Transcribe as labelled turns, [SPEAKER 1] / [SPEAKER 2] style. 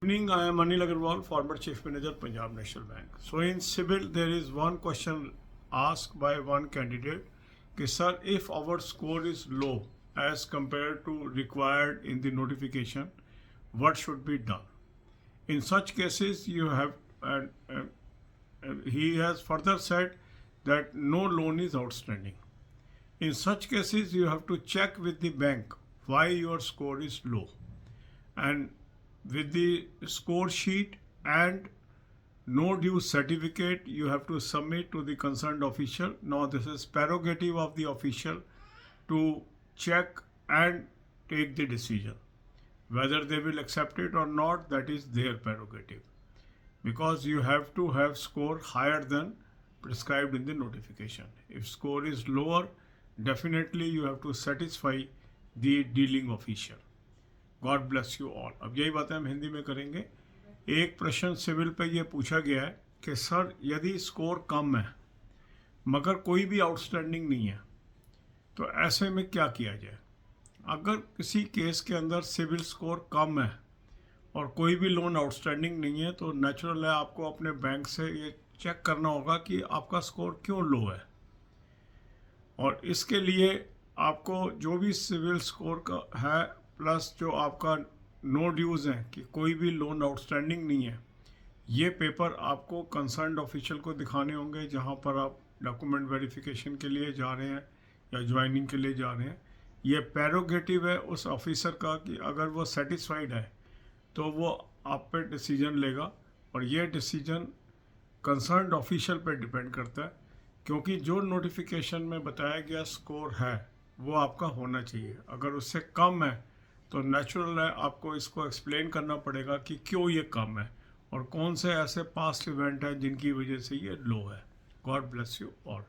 [SPEAKER 1] Evening, I am Anil Agarwal, former Chief Manager, Punjab National Bank. So in Cibil, there is one question asked by one candidate, कि sir, if our score is low as compared to required in the notification, what should be done? In such cases, you have, he has further said that no loan is outstanding. In such cases, you have to check with the bank why your score is low. And with the score sheet and no due certificate, you have to submit to the concerned official. Now this is prerogative of the official to check and take the decision. Whether they will accept it or not, that is their prerogative. Because you have to have score higher than prescribed in the notification. If score is lower, definitely you have to satisfy the dealing official. God bless you all. अब यही बातें हम हिंदी में करेंगे। एक प्रश्न civil पे ये पूछा गया है कि सर यदि स्कोर कम है मगर कोई भी आउटस्टैंडिंग नहीं है तो ऐसे में क्या किया जाए। अगर किसी केस के अंदर सिविल स्कोर कम है और कोई भी लोन आउटस्टैंडिंग नहीं है तो नेचुरल है आपको अपने बैंक से ये चेक करना होगा कि आपका स्कोर क्यों लो है, और इसके लिए आपको जो भी सिविल स्कोर का है प्लस जो आपका नो ड्यूज़ हैं कि कोई भी लोन आउटस्टैंडिंग नहीं है, ये पेपर आपको कंसर्न्ड ऑफिशियल को दिखाने होंगे जहाँ पर आप डॉक्यूमेंट वेरिफिकेशन के लिए जा रहे हैं या ज्वाइनिंग के लिए जा रहे हैं। ये प्रेरोगेटिव है उस ऑफिसर का कि अगर वो सेटिस्फाइड है तो वो आप पे डिसीजन लेगा, और ये डिसीजन कंसर्न्ड ऑफिशियल पे डिपेंड करता है, क्योंकि जो नोटिफिकेशन में बताया गया स्कोर है वो आपका होना चाहिए। अगर उससे कम है तो नेचुरल है आपको इसको एक्सप्लेन करना पड़ेगा कि क्यों ये कम है और कौन से ऐसे पास्ट इवेंट हैं जिनकी वजह से ये लो है। God bless you all.